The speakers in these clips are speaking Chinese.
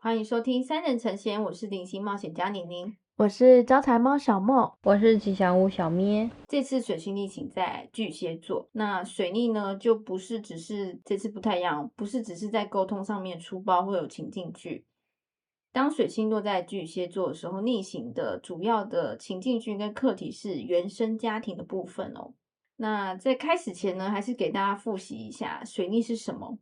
欢迎收听三人成仙，我是灵性冒险家宁宁，我是招财猫小莫，我是吉祥物小咩。这次水星逆行在巨蟹座，那水逆呢就不是只是这次不太一样，不是只是在沟通上面出包会有情境剧。当水星落在巨蟹座的时候，逆行的主要的情境剧跟课题是原生家庭的部分哦。那在开始前呢，还是给大家复习一下水逆是什么。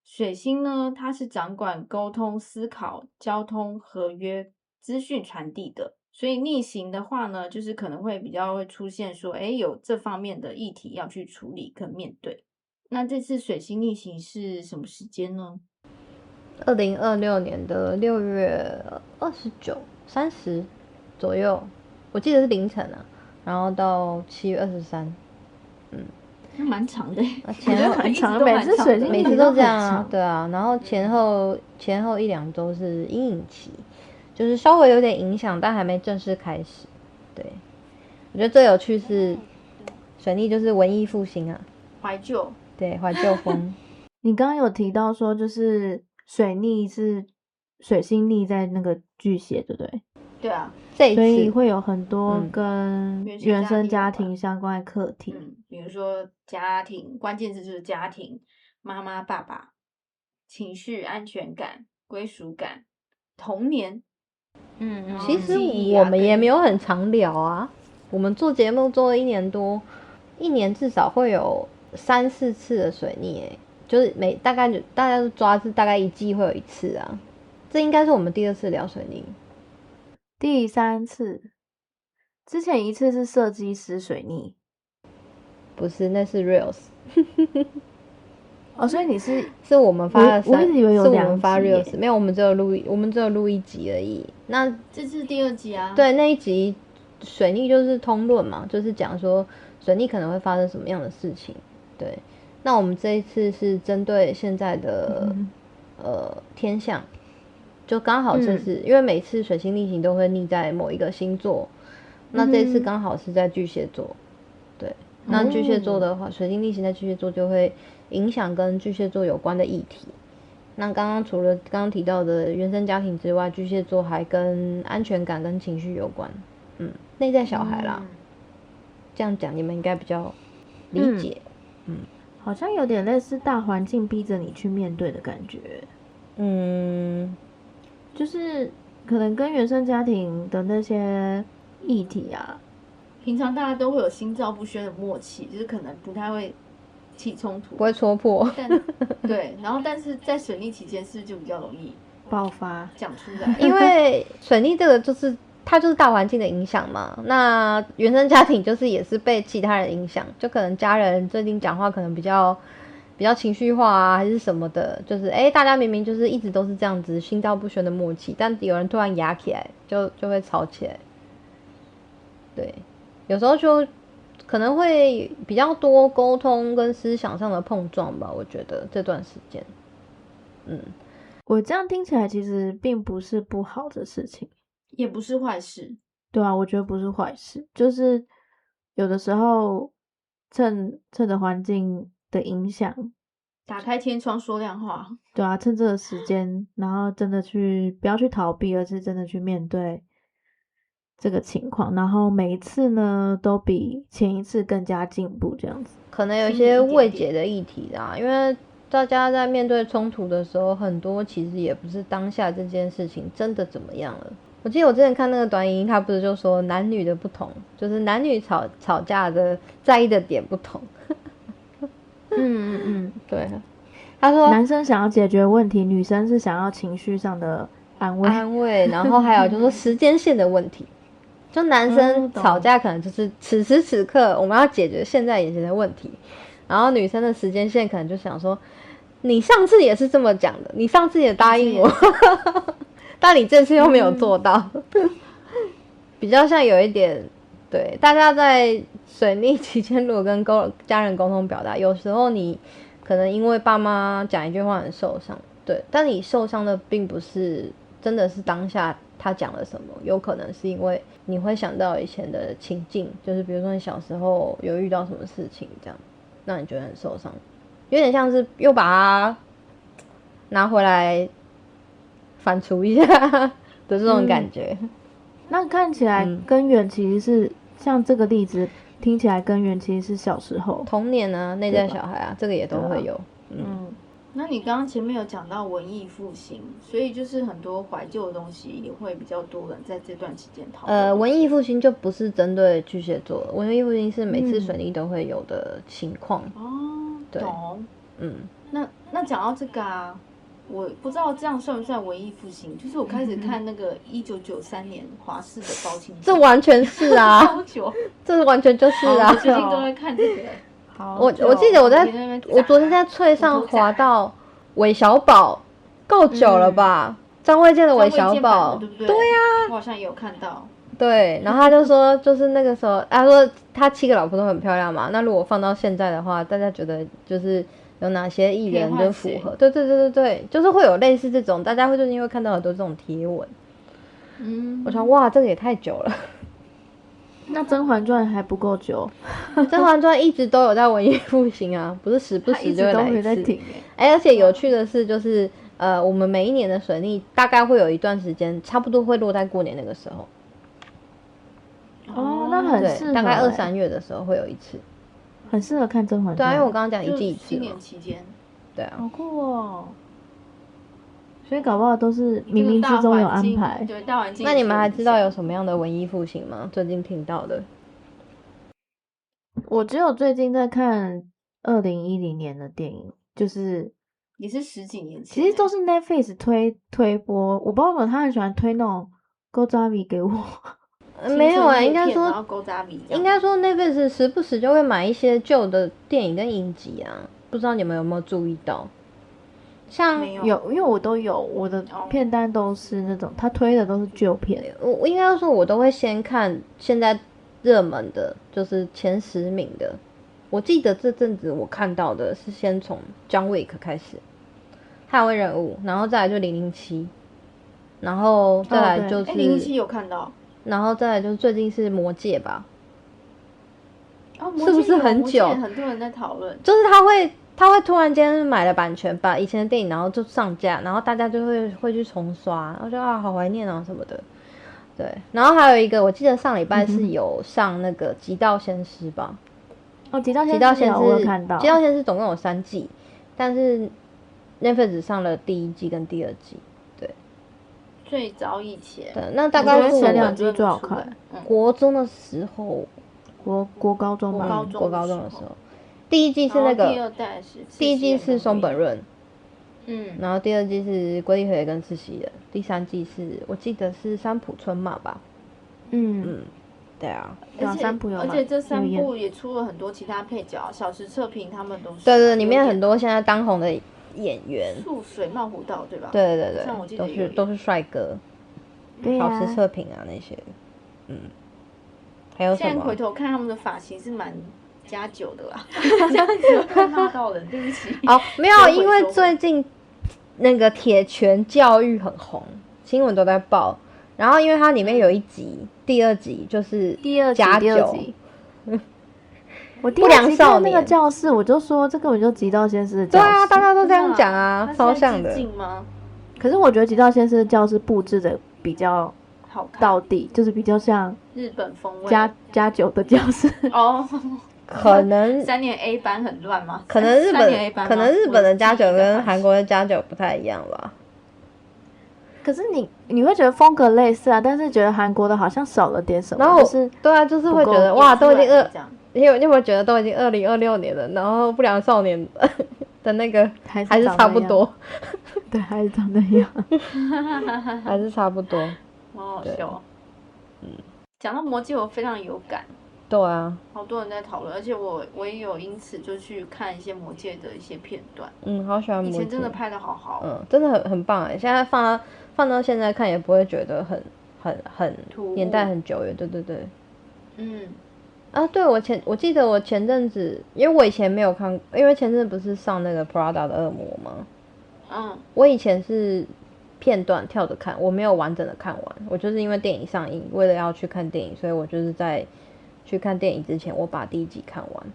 水星呢，它是掌管沟通、思考、交通、合约、资讯传递的，所以逆行的话呢，就是可能会比较会出现说，有这方面的议题要去处理跟面对。那这次水星逆行是什么时间呢2026年的6月29、30左右，我记得是凌晨啊，然后到7月23。那蛮长的，前后蛮长的，每次水星每次都这样啊，对啊，然后前后1-2周是阴影期，就是稍微有点影响，但还没正式开始。对，我觉得最有趣是水逆就是文艺复兴啊，怀旧，对，怀旧风。你刚刚有提到说，就是水逆是水星逆在那个巨蟹，对不对？对啊，所以会有很多跟原原生家生家庭庭相关的课题。比如说家庭，关键字就是家庭，妈妈、爸爸，情绪、安全感、归属感、童年。其实我们也没有很常聊啊，我们做节目做了1年多，一年至少会有3-4次的水逆，就是大家都抓是大概1季会有1次啊，这应该是我们第2次聊水逆。第3次，之前1次是设计师水逆，不是，那是 Reels。哦，所以你是我们发了我一直以为有是我们发2集 Reels， 没有，我们只有录1集而已。那这是第2集啊。对，那一集水逆就是通论嘛，就是讲说水逆可能会发生什么样的事情。对，那我们这一次是针对现在的天象，就刚好这是因为每次水星逆行都会逆在某一个星座，那这次刚好是在巨蟹座。对，那巨蟹座的话，水星逆行在巨蟹座就会影响跟巨蟹座有关的议题。那除了刚刚提到的原生家庭之外，巨蟹座还跟安全感跟情绪有关，内在小孩啦。这样讲你们应该比较理解。好像有点类似大环境逼着你去面对的感觉。就是可能跟原生家庭的那些议题啊，平常大家都会有心照不宣的默契，就是可能不太会起冲突，不会戳破。对，然后但是在水逆期间是不是就比较容易爆发讲出来？因为水逆这个它就是大环境的影响嘛，那原生家庭就是也是被其他人影响，就可能家人最近讲话可能比较情绪化啊，还是什么的，就是大家明明就是一直都是这样子心照不宣的默契，但有人突然压起来就会吵起来。对，有时候就可能会比较多沟通跟思想上的碰撞吧，我觉得这段时间。我这样听起来其实并不是不好的事情，也不是坏事。对啊，我觉得不是坏事，就是有的时候趁着环境的影响，打开天窗说亮话。对啊，趁这个时间，然后真的不要去逃避，而是真的去面对这个情况，然后每一次呢都比前一次更加进步，这样子。可能有一些未解的议题啦，因为大家在面对冲突的时候，很多其实也不是当下这件事情真的怎么样了。我记得我之前看那个短影音，他不是就说男女的不同，就是男女吵架的在意的点不同。对，他说男生想要解决问题，女生是想要情绪上的安慰，然后还有就是说时间线的问题。就男生吵架可能就是此时此刻我们要解决现在眼前的问题，然后女生的时间线可能就想说，你上次也是这么讲的，你上次也答应我，但你这次又没有做到。比较像有一点，对，大家在水逆期间如果跟家人沟通表达，有时候你可能因为爸妈讲一句话很受伤，对，但你受伤的并不是真的是当下他讲了什么，有可能是因为你会想到以前的情境，就是比如说你小时候有遇到什么事情，这样让你觉得很受伤，有点像是又把它拿回来反刍一下的这种感觉。那看起来根源其实是、像这个例子，听起来根源其实是小时候童年啊，内在小孩啊，这个也都会有。那你刚刚前面有讲到文艺复兴，所以就是很多怀旧的东西也会比较多人在这段期间讨论。文艺复兴就不是针对巨蟹座，文艺复兴是每次水逆都会有的情况。对，懂。那讲到这个啊，我不知道这样算不算文艺复兴？就是我开始看那个1993年华视的包青天，这完全是啊，超久，这完全就是啊。我最近都在看这个。我记得我昨天在脆上滑到韦小宝，够久了吧？张卫健的韦小宝，对不对？对呀，我好像也有看到。对，然后他就说，就是那个时候，他说他7个老婆都很漂亮嘛。那如果放到现在的话，大家觉得就是有哪些艺人就符合？对，就是会有类似这种，大家最近会看到很多这种贴文。我想哇，这个也太久了。那《甄嬛传》还不够久，《甄嬛传》一直都有在文艺复兴啊，不是时不时就会来一次。停而且有趣的是，就是我们每一年的水逆大概会有一段时间，差不多会落在过年那个时候。那很适合，大概2、3月的时候会有一次，很适合看《甄嬛传》。对啊，因为我刚刚讲一季一次新年期间。对啊，好酷哦。所以搞不好都是冥冥之中有安排。对，大环境。那你们还知道有什么样的文艺复兴吗？最近听到的？我只有最近在看2010年的电影，就是也是10几年前，其实都是 Netflix 推播。我不知道为什么他很喜欢推那种 Gozavi 给我。没有啊，应该说 Netflix 时不时就会买一些旧的电影跟影集啊，不知道你们有没有注意到？像有，因为我都有，我的片单都是那种他推的都是旧片。我应该说，我都会先看现在热门的，就是前10名的。我记得这阵子我看到的是先从 John Wick 开始，捍卫任务，然后再来就007，然后再来就是007有看到，然后再来就是最近是魔戒吧。是不是很久？很多人在讨论，就是他会突然间买了版权，把以前的电影然后就上架，然后大家就会去重刷，然后就好怀念啊什么的。对，然后还有一个，我记得上礼拜是有上那个《极道鲜师》吧？极道鲜师我有看到。极道鲜师总共有3季，但是 Netflix 只上了第1季跟第2季。对，最早以前。对，那大概是前2季最好看。国中的时候，国高中吧，国高中的时候。第1季是那个，第1季是松本润，然后第2季是龟梨和也跟赤西仁，第3季是我记得是三浦春马吧，对啊，而且这3部也出了很多其他配角，小池测评他们都是，对，里面很多现在当红的演员，素水茂湖道对吧？对，像我记得都是帅哥，小池测评啊那些，还有什么？现在回头看他们的发型是蛮加酒的啦，这样子会骂到人，对不起。没有，因为最近那个铁拳教育很红，新闻都在报。然后因为它里面有一集，第2集就是加酒。我第2集看那个教室，我就说这根本就极道鲜师的教室。对啊，大家都这样讲啊，超像的。可是我觉得极道鲜师的教室布置的比较好看，到底就是比较像日本风味加酒的教室。可能3年 A 班很乱吗？可能日本的加酒跟韩国的加酒不太一样吧。可是你会觉得风格类似啊，但是觉得韩国的好像少了点什么。然后就是对啊，就是会觉得哇，都已经你有没有觉得都已经2026年了，然后不良少年的那个还是差不多。对，还是长那样，还是差不多。好好笑。讲到魔戒，我非常有感。对啊，好多人在讨论，而且我也有因此就去看一些魔戒的一些片段。好喜欢魔戒，以前真的拍的好好，真的很棒哎！现在放到现在看也不会觉得很年代很久远，对。对，我记得我前阵子，因为我以前没有看，因为前阵子不是上那个 Prada 的恶魔吗？我以前是片段跳着看，我没有完整的看完，我就是因为电影上映，为了要去看电影，所以我就是在去看电影之前，我把第1集看完，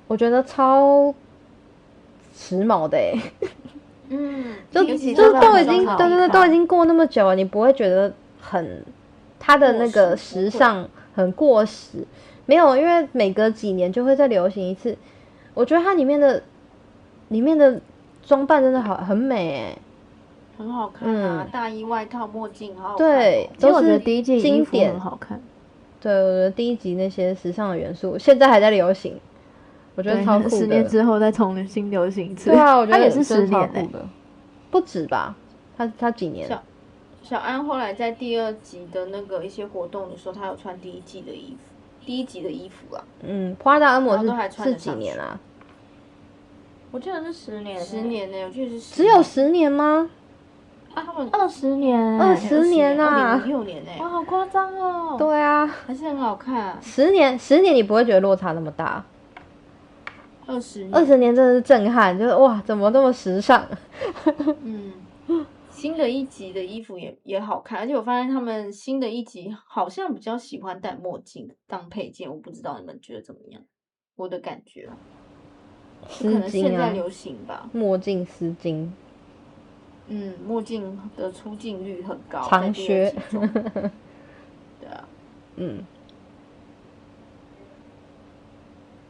我觉得超时髦的就第一集就都已真的很好经对对对，看都已经过那么久了，你不会觉得它的那个过时时尚很过时。没有，因为每隔几年就会再流行一次。我觉得它里面的装扮真的很美哎，很好看啊，大衣、外套、墨镜，好好看对，哦。其实我都是觉得第一季衣服经典很好看，对，我觉得第一集那些时尚的元素现在还在流行，我觉得对，超酷的。10年之后再重新流行一次。对啊，我觉得它也是10真的超年欸酷的，不止吧？他几年？小安后来在第2集的那个一些活动的时候，他有穿第一集的衣服啦。普拉达恶魔然后都还穿是几得上去年啊？我记得是10年10年呢，我记得是只有10年吗？啊，他们20年20年啊2006年呢，哇，好夸张哦！对啊，还是很好看。 10年你不会觉得落差那么大20年， ？20年真的是震撼，就是哇，怎么这么时尚？新的一集的衣服也好看，而且我发现他们新的一集好像比较喜欢戴墨镜当配件，我不知道你们觉得怎么样？我的感觉啊，可能丝巾啊，现在流行吧。墨镜丝巾，墨镜的出镜率很高，长靴在第2集中对啊，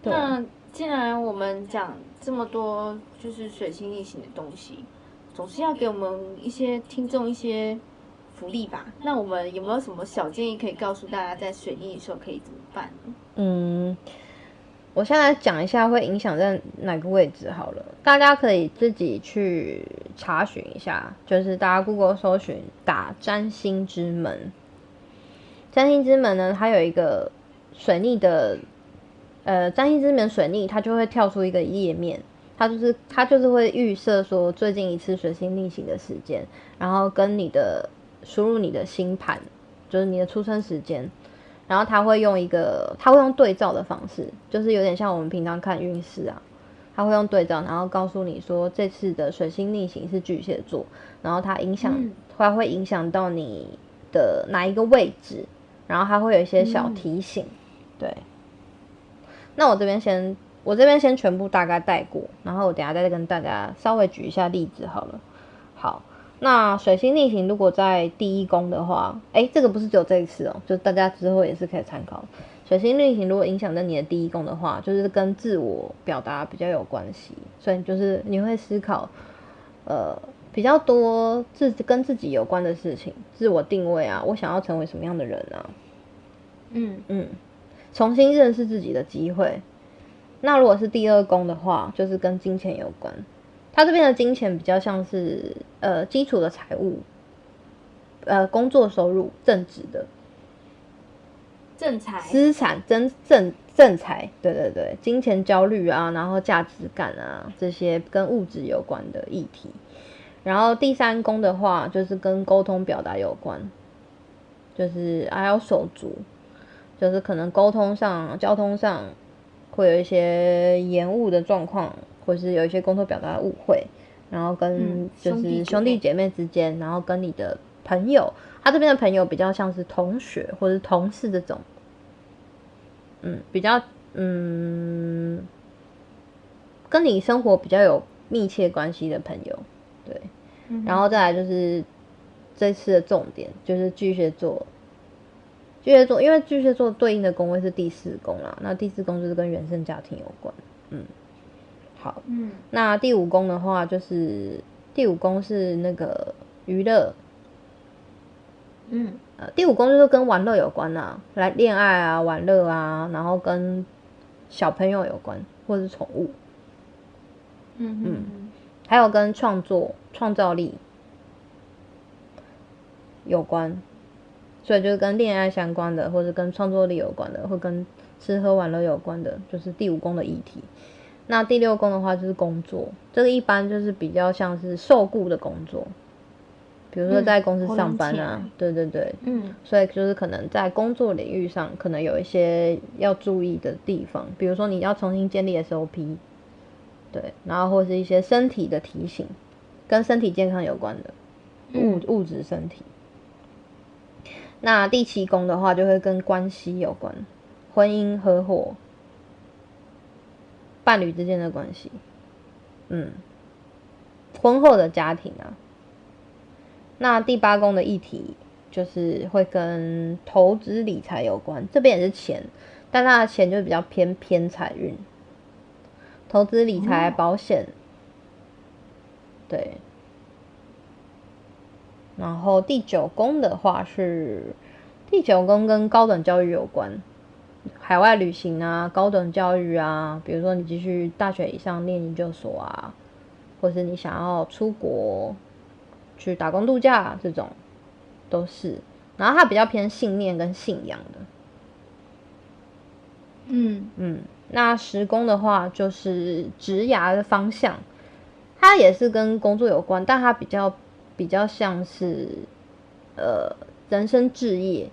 对啊那既然我们讲这么多就是水星逆行的东西，总是要给我们一些听众一些福利吧？那我们有没有什么小建议可以告诉大家，在水逆的时候可以怎么办呢？我现在讲一下会影响在哪个位置好了，大家可以自己去查询一下，就是大家 Google 搜寻打占星之门，占星之门呢，它有一个水逆的占星之门水逆，它就会跳出一个页面，它就是会预设说最近一次水星逆行的时间，然后跟输入你的星盘，就是你的出生时间。然后他会用对照的方式，就是有点像我们平常看运势啊，他会用对照，然后告诉你说这次的水星逆行是巨蟹座，然后它会影响到你的哪一个位置，然后它会有一些小提醒，对。那我这边先全部大概带过，然后我等一下再跟大家稍微举一下例子好了。好。那水星逆行如果在第1宫的话，这个不是只有这一次哦，就大家之后也是可以参考。水星逆行如果影响到你的第1宫的话，就是跟自我表达比较有关系，所以就是你会思考比较多跟自己有关的事情，自我定位啊，我想要成为什么样的人啊，重新认识自己的机会。那如果是第2宫的话，就是跟金钱有关。他这边的金钱比较像是基础的财务，工作收入正职的正财资产正财，对对对，金钱焦虑啊，然后价值感啊，这些跟物质有关的议题。然后第3宫的话，就是跟沟通表达有关，就是还有手足，就是可能沟通上、交通上会有一些延误的状况。或是有一些工作表达的误会，然后跟就是兄弟姐妹之间，然后跟你的朋友，他这边的朋友比较像是同学或者同事这种，比较跟你生活比较有密切关系的朋友，对，然后再来就是这次的重点就是巨蟹座，因为巨蟹座对应的宫位是第4宫啦，那第4宫就是跟原生家庭有关，好，那第5宫的话，就是第5宫是那个娱乐，第5宫就是跟玩乐有关啊，来恋爱啊、玩乐啊，然后跟小朋友有关，或是宠物，还有跟创造力有关，所以就是跟恋爱相关的，或是跟创作力有关的，或跟吃喝玩乐有关的，就是第5宫的议题。那第6宫的话就是工作，这个一般就是比较像是受雇的工作，比如说在公司上班啊，对对对，所以就是可能在工作领域上可能有一些要注意的地方，比如说你要重新建立 SOP， 对，然后或是一些身体的提醒，跟身体健康有关的物质身体。那第7宫的话就会跟关系有关，婚姻、合伙、伴侣之间的关系，婚后的家庭啊。那第8宫的议题就是会跟投资理财有关，这边也是钱，但它的钱就比较偏财运，投资理财、保险，对。然后第9宫的话是，第9宫跟高等教育有关，海外旅行啊，高等教育啊，比如说你继续大学以上念研究所啊，或是你想要出国去打工度假，这种都是。然后它比较偏信念跟信仰的。那10宫的话就是职涯的方向，它也是跟工作有关，但它比较像是人生志业，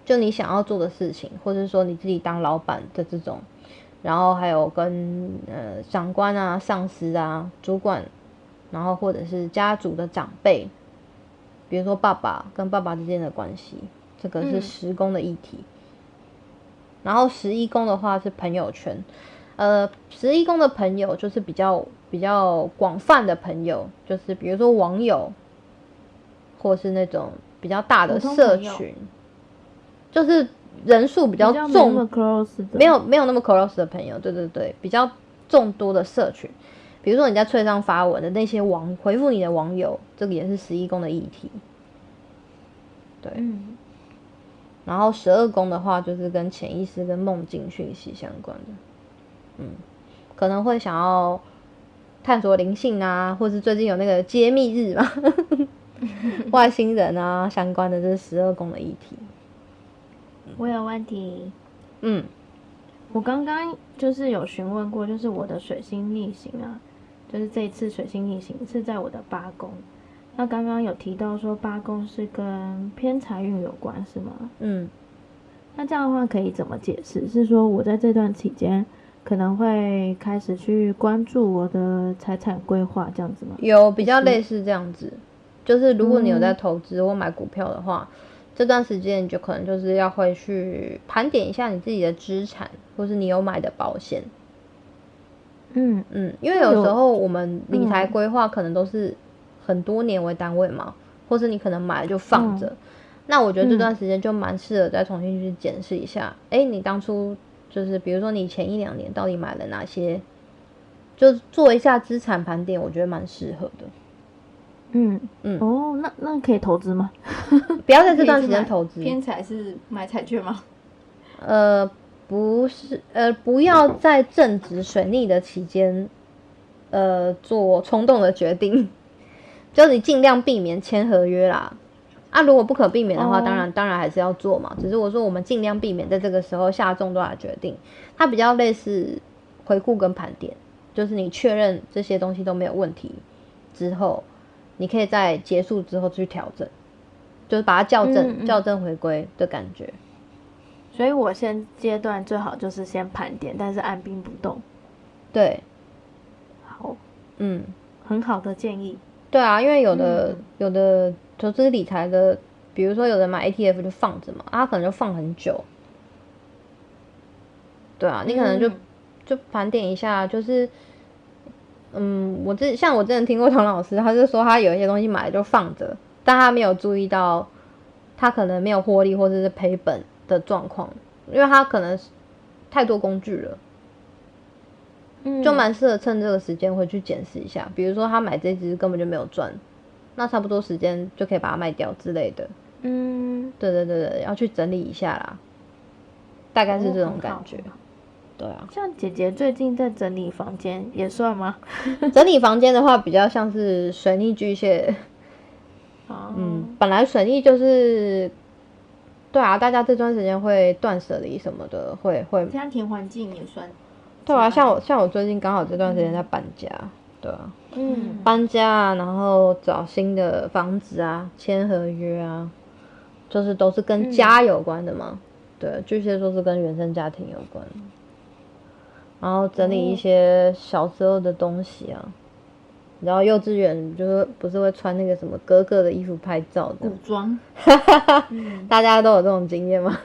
就你想要做的事情，或者说你自己当老板的这种，然后还有跟长官啊、上司啊、主管，然后或者是家族的长辈，比如说爸爸跟爸爸之间的关系，这个是10宫的议题。然后11宫的话是朋友圈，11宫的朋友就是比较广泛的朋友，就是比如说网友，或是那种比较大的社群，就是人数比较众，没有那么 close 的朋友，对，比较众多的社群。比如说你在脆上发文的那些回复你的网友，这个也是11宫的议题。对，然后12宫的话就是跟潜意识跟梦境讯息相关的，可能会想要探索灵性啊，或是最近有那个揭秘日嘛，外星人啊相关的，这是12宫的议题。我有问题。我刚刚就是有询问过，就是我的水星逆行啊，就是这一次水星逆行是在我的8宫。那刚刚有提到说8宫是跟偏财运有关，是吗？那这样的话可以怎么解释？是说我在这段期间可能会开始去关注我的财产规划，这样子吗？有比较类似这样子，就是如果你有在投资或买股票的话，这段时间你就可能就是要会去盘点一下你自己的资产，或是你有买的保险。因为有时候我们理财规划可能都是很多年为单位嘛，或是你可能买了就放着。那我觉得这段时间就蛮适合再重新去检视一下，你当初就是比如说你前1-2年到底买了哪些，就做一下资产盘点，我觉得蛮适合的。那可以投资吗？不要在这段时间投资。偏财是买彩券吗？不是，不要在正值水逆的期间，做冲动的决定，就你尽量避免签合约啦。如果不可避免的话，当然还是要做嘛。只是我说我们尽量避免在这个时候下重大的决定。它比较类似回顾跟盘点，就是你确认这些东西都没有问题之后，你可以在结束之后去调整，就是把它校正回归的感觉。所以我现阶段最好就是先盘点，但是按兵不动。对，好，很好的建议。对啊，因为有的投资理财的，比如说有的买 ETF 就放着嘛，他可能就放很久。对啊，你可能就盘点一下，就是像我之前听过唐老师，他就说他有一些东西买了就放着，但他没有注意到他可能没有获利或者是赔本的状况，因为他可能太多工具了。就蛮适合趁这个时间回去检视一下，比如说他买这只根本就没有赚，那差不多时间就可以把它卖掉之类的。对，要去整理一下啦，大概是这种感觉。对啊，像姐姐最近在整理房间也算吗？整理房间的话，比较像是水逆巨蟹。本来水逆就是，对啊，大家这段时间会断舍离什么的，会家庭环境也算。对啊，像我最近刚好这段时间在搬家，对啊，搬家啊，然后找新的房子啊，签合约啊，就是都是跟家有关的嘛。对，巨蟹座是跟原生家庭有关，然后整理一些小时候的东西啊。然后幼稚园就是不是会穿那个什么哥哥的衣服拍照的古装，大家都有这种经验吗？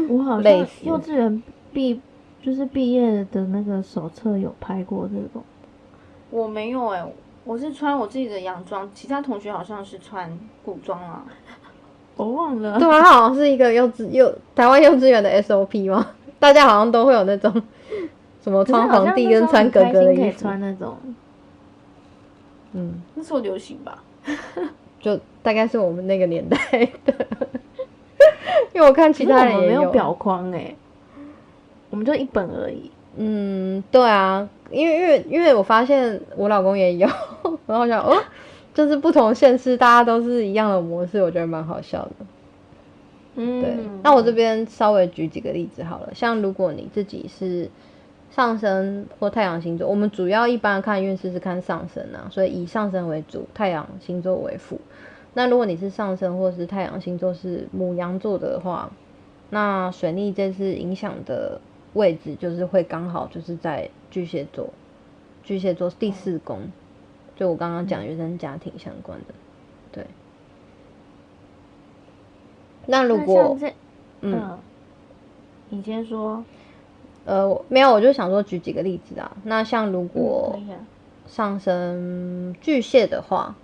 我好像幼稚园毕业的那个手册有拍过这种。我没有我是穿我自己的洋装，其他同学好像是穿古装啊。我忘了。对啊，它好像是一个台湾幼稚园的 SOP 吗？大家好像都会有那种什么穿皇帝跟穿哥哥的衣服，穿那种，那时候流行吧，就大概是我们那个年代的。因为我看其他人也没有表框我们就一本而已。对啊，因为我发现我老公也有，然后想就是不同县市大家都是一样的模式，我觉得蛮好笑的。对，那我这边稍微举几个例子好了，像如果你自己是上升或太阳星座，我们主要一般看运势是看上升啊，所以以上升为主，太阳星座为辅。那如果你是上升或是太阳星座是牡羊座的话，那水逆这次影响的位置就是会刚好就是在巨蟹座第4宫，就我刚刚讲原生家庭相关的。对，那如果你先说。没有，我就想说举几个例子啊。那像如果上升巨蟹的话，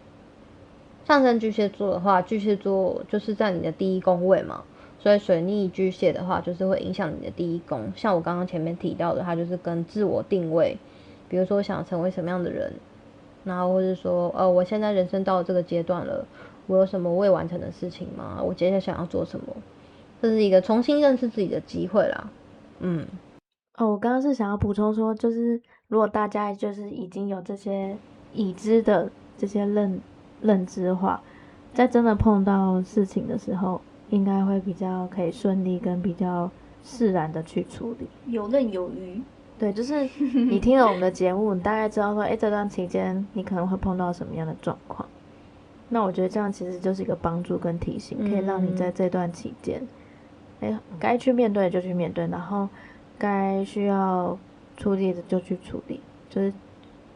上升巨蟹座的话，巨蟹座就是在你的第1宫位嘛，所以水逆巨蟹的话，就是会影响你的第1宫。像我刚刚前面提到的，它就是跟自我定位，比如说想成为什么样的人，然后或是说，我现在人生到了这个阶段了，我有什么未完成的事情吗？我接下来想要做什么？这是一个重新认识自己的机会啦。我刚刚是想要补充说，就是如果大家就是已经有这些已知的这些认知的话，在真的碰到事情的时候，应该会比较可以顺利跟比较释然的去处理，游刃有余。对，就是你听了我们的节目，你大概知道说，这段期间你可能会碰到什么样的状况。那我觉得这样其实就是一个帮助跟提醒，可以让你在这段期间，该去面对就去面对，然后该需要处理的就去处理，就是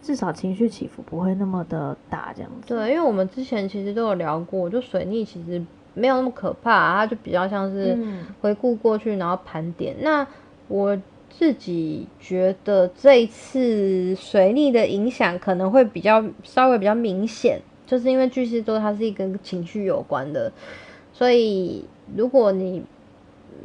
至少情绪起伏不会那么的大这样子。对，因为我们之前其实都有聊过，就水逆其实没有那么可怕，它就比较像是回顾过去然后盘点。那我自己觉得这一次水逆的影响可能会稍微比较明显，就是因为巨蟹座它是一个跟情绪有关的，所以如果你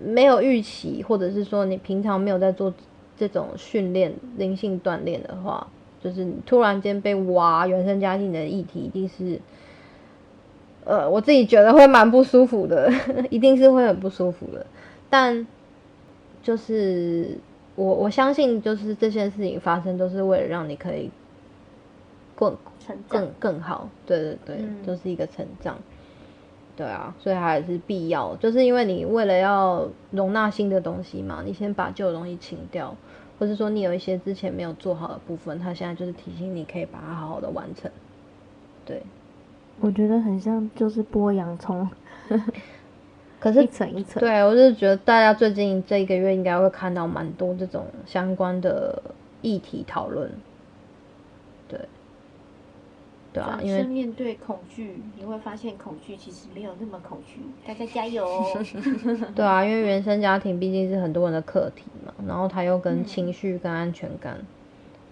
没有预期，或者是说你平常没有在做这种训练灵性锻炼的话，就是你突然间被挖原生家庭的议题，一定是我自己觉得会蛮不舒服的一定是会很不舒服的。但就是我相信就是这些事情发生都是为了让你可以更好。对，就是一个成长。对啊，所以它也是必要，就是因为你为了要容纳新的东西嘛，你先把旧的东西清掉，或是说你有一些之前没有做好的部分，它现在就是提醒你可以把它好好的完成。对，我觉得很像就是剥洋葱可是一层一层。对，我就是觉得大家最近这一个月应该会看到蛮多这种相关的议题讨论。对啊，因为面对恐惧，你会发现恐惧其实没有那么恐惧，大家加油哦。对啊，因为原生家庭毕竟是很多人的课题嘛，然后它又跟情绪、跟安全感、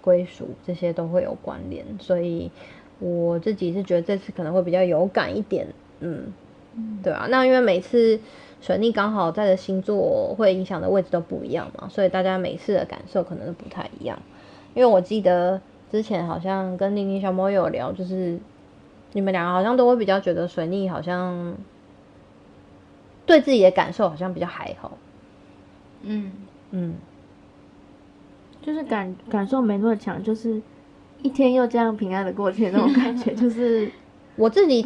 归属这些都会有关联，所以我自己是觉得这次可能会比较有感一点。对啊，那因为每次水逆刚好在的星座会影响的位置都不一样嘛，所以大家每次的感受可能都不太一样。因为我记得之前好像跟玲玲小猫有聊，就是你们两个好像都会比较觉得水逆好像对自己的感受好像比较还好。就是感受没那么强，就是一天又这样平安的过去那种感觉，就是我自己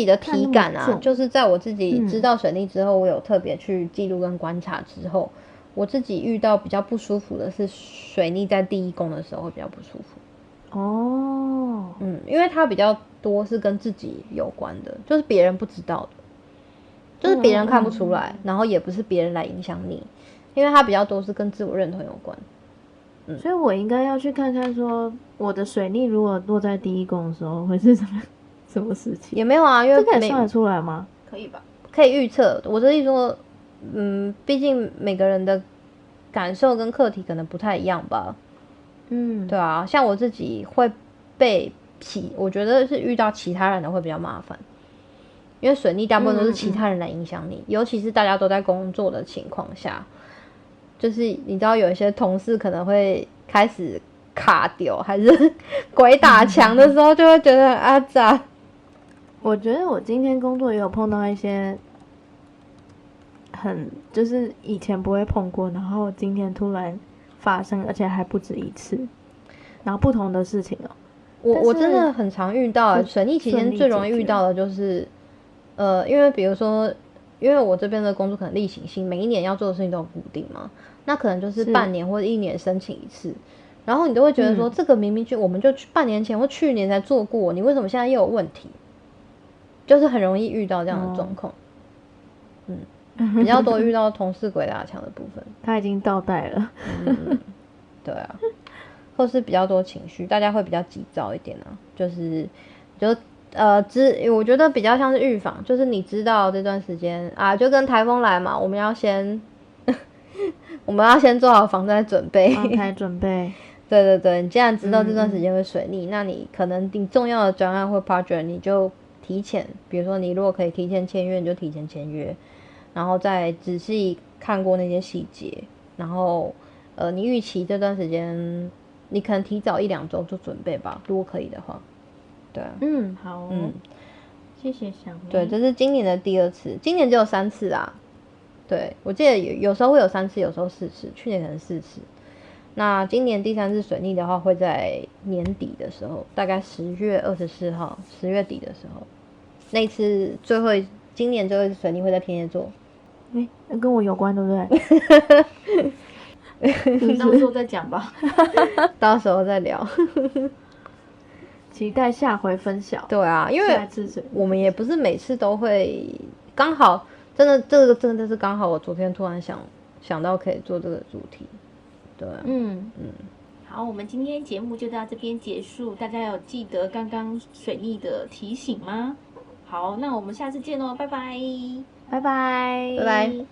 的体感啊，就是在我自己知道水逆之后，我有特别去记录跟观察之后，我自己遇到比较不舒服的是水逆在第1宫的时候会比较不舒服。因为它比较多是跟自己有关的，就是别人不知道的，就是别人看不出来，然后也不是别人来影响你，因为它比较多是跟自我认同有关。所以我应该要去看看说我的水逆如果落在第1宫的时候会是什么事情。也没有啊，因为这可以算得出来吗？可以吧，可以预测。我的意思说毕竟每个人的感受跟课题可能不太一样吧。对啊，像我自己会被我觉得是遇到其他人的会比较麻烦，因为水逆大部分都是其他人来影响你，尤其是大家都在工作的情况下，就是你知道有一些同事可能会开始卡丢，还是鬼打墙的时候，就会觉得很阿杂。我觉得我今天工作也有碰到一些就是以前不会碰过，然后今天突然发生，而且还不止一次，然后不同的事情哦。我真的很常遇到，水逆期间最容易遇到的就是，因为比如说，因为我这边的工作可能例行性，每一年要做的事情都很固定嘛，那可能就是半年或者1年申请一次，然后你都会觉得说，这个明明我们就半年前或去年才做过，你为什么现在又有问题？就是很容易遇到这样的状况，比较多遇到同事鬼打墙的部分。他已经倒带了，对啊，或是比较多情绪，大家会比较急躁一点啊，我觉得比较像是预防，就是你知道这段时间啊，就跟台风来嘛，我们要先做好防灾准备，防台准备。对对对，你既然知道这段时间会水逆，那你可能你重要的专案或 project 你就提前，比如说你如果可以提前签约，你就提前签约，然后再仔细看过那些细节，然后你预期这段时间，你可能提早1-2周做准备吧，如果可以的话。对啊，好哦，谢谢小梅。对，这是今年的第2次，今年只有3次啊。对，我记得有时候会有3次，有时候4次，去年可能4次。那今年第3次水逆的话，会在年底的时候，大概10月24号，10月底的时候，那一次今年最后一次水逆会在天蝎座。那跟我有关，对不对？到时候再讲吧。到时候再聊。期待下回分享。对啊，因为我们也不是每次都会刚好，真的这个真的是刚好，我昨天突然想到可以做这个主题。对啊，好，我们今天节目就到这边结束，大家有记得刚刚水逆的提醒吗？好，那我们下次见喽，拜拜，拜拜，拜拜。